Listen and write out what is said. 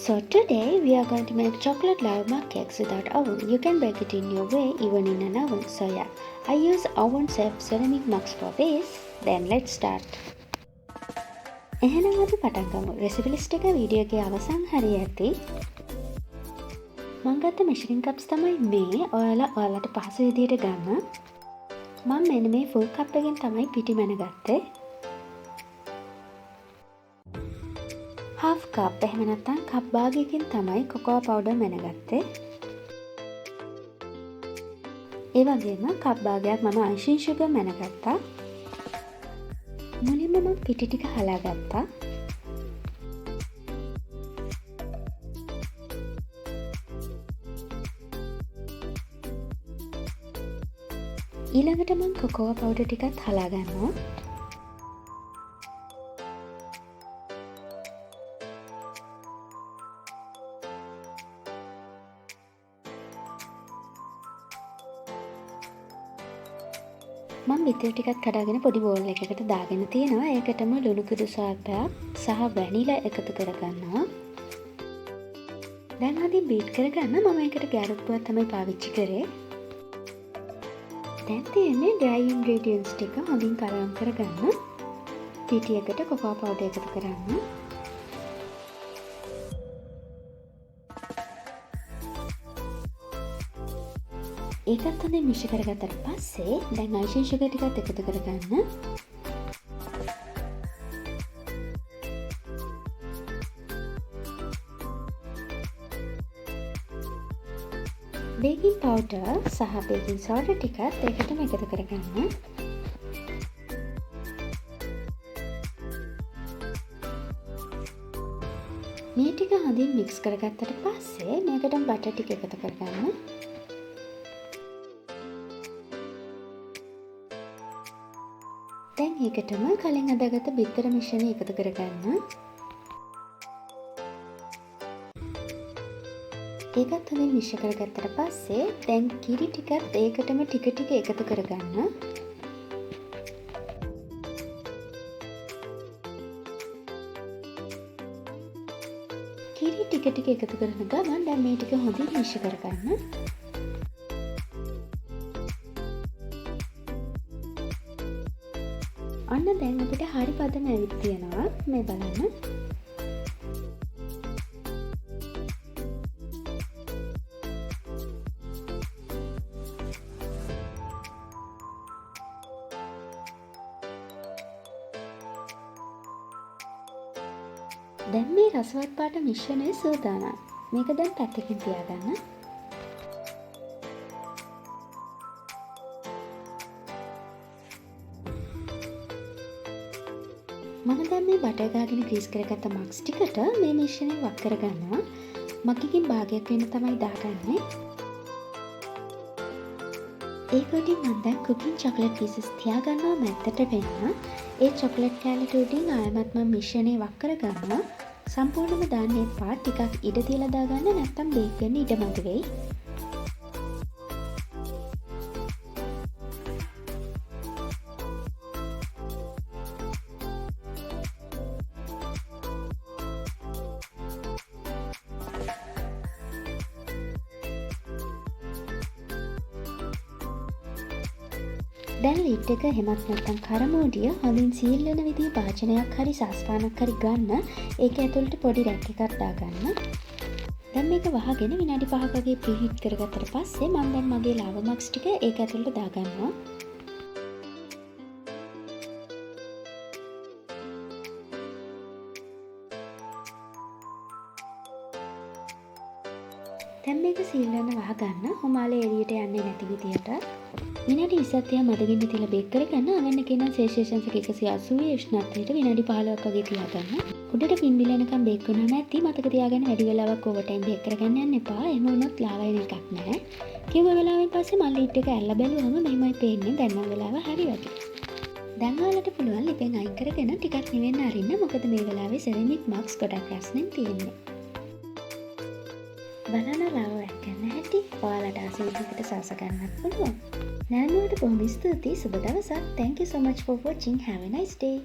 So today we are going to make chocolate lava mug cakes without oven. You can bake it in your way even in an oven. So yeah, I use oven safe ceramic mugs for this. Then let's start. එහෙනම් අපි පටන් ගමු. recipe list එක video එකේ අවසන් හරිය ඇති. මම ගත්ත measuring cups තමයි මේ. ඔයාලට පහසු විදියට ගන්න. මම මෙන්න මේ full cup එකෙන් තමයි පිටි මැන ගත්තේ. half cup එහෙම නැත්නම් cup භාගයකින් තමයි cocoa powder මැනගත්තේ. ඒ වගේම cup භාගයක් මම icing sugar මැනගත්තා. මුලින්ම මම පිටි ටික හලා ගත්තා. ඊළඟට මම cocoa powder ටිකත් හලා ගන්නවා. මම විතර ටිකක් කඩාගෙන පොඩි බෝල් එකකට දාගෙන තියෙනවා. ඒකටම ලුණු කුඩු සල්පයක් සහ වැනිලා එකතු කරගන්නවා. දැන් හදින් බීට් කරගන්න. මම ඒකට ගැරප්පුවක් තමයි පාවිච්චි කරේ. දැන් තියෙන්නේ dry ingredients ටික හොඳින් කලවම් කරගන්න. පිටියකට cocoa powder එකතු කරන්න. ඒකත් හොඳින් මිශ්‍ර කරගත්තට පස්සේ දැන් icing sugar ටිකත් එකතු කරගන්න. baking powder සහ baking soda ටිකත් ඒකටම එකතු කරගන්න. මේ ටික හොඳින් mix කරගත්තට පස්සේ මේකටම butter ටික එකතු කරගන්න. දැන් ඒකටම කලින් හදාගත්ත බිත්තර මිශ්‍රණය එකතු කරගන්න. ඒකත් හොඳින් මිශ්‍ර කරගත්තට පස්සේ දැන් කිරි ටිකත් ඒකටම ටික ටික එකතු කරගන්න. කිරි ටික ටික එකතු කරන ගමන් දැන් මේ ටික හොඳින් මිශ්‍ර කරගන්න. අන්න දැන් අපිට හරි පදම ඇවිත් තියෙනවා. මේ බලන්න. දැන් මේ රසවත් පාට මිශ්‍රණය සූදානම්. මේක දැන් පැත්තකින් තියාගන්න. මම දැන් මේ බටර් ගාගෙන ග්‍රීස් කරගත්ත මග්ස් ටිකට මේ මිශ්‍රණය වක් කරගන්නවා. මග්ගකින් භාගයක් වෙන්න තමයි දාගන්නේ. ඒකටින් මම දැන් cooking chocolate pieces තියාගන්නවා මැත්තට වෙන්න. ඒ chocolate කෑල්ලට උඩින් ආයමත් මම මිශ්‍රණය වක් කරගන්නවා. සම්පූර්ණයෙන්ම දාන්න එපා. ටිකක් ඉඩ තියලා දාගන්න නැත්නම් බේක් වෙන්න ඉඩ මදි වෙයි. දැන් ලිඩ් එක එහෙමත් නැත්නම් කරමෝඩිය හොඳින් සීල් වෙන විදිහේ භාජනයක් හරි සාස්පානක් හරි ගන්න. ඒක ඇතුළට පොඩි රැක් එකක් දාගන්න. දැන් මේක වහගෙන විනාඩි 5ක වගේ ප්‍රීහීට් කරගත්තට පස්සේ මම දැන් මගේ lava mugs ටික ඒක ඇතුළට දාගන්නවා. දැන් මේක සීල් වෙන වහගන්න. හොමාලේ එළියට යන්නේ නැති විදියට විනාඩි 20ක් තියා මඩගින්න තියලා බේක් කරගන්න. අවෙන්න කියන සෙල්සියස් 180 උෂ්ණත්වයට විනාඩි 15ක් වගේ තියාගන්න. උඩට පිම්බිල එනකම් බේක් කරනවා නැති මතක තියාගන්න වැඩි වෙලාවක් ඕවර් ටයිම් බේක් කරගන්න යන්න එපා. එහෙම වුණොත් ලාවා එන එකක් නැහැ. කිව්ව වෙලාවෙන් පස්සේ මම ලිඩ් එක ඇල්ල බැලුවම මෙහෙමයි පේන්නේ. දැන් නම් වෙලාව හරි වගේ. දැන් ඔයාලට පුළුවන් ලිපෙන් අයින් කරගෙන ටිකක් නිවෙන්න අරින්න. මොකද මේ වෙලාවේ සෙරමික් මග්ස් ගොඩක් රස්නෙන් තියෙන්නේ. බනනා ලාවා ගන්න හැටි ඔයාලට ආසයි විදිහට සාස ගන්නත් පුළුවන්. නැනුවට බොහොම ස්තුතියි. සුබ දවසක්. Thank you so much for watching. Have a nice day.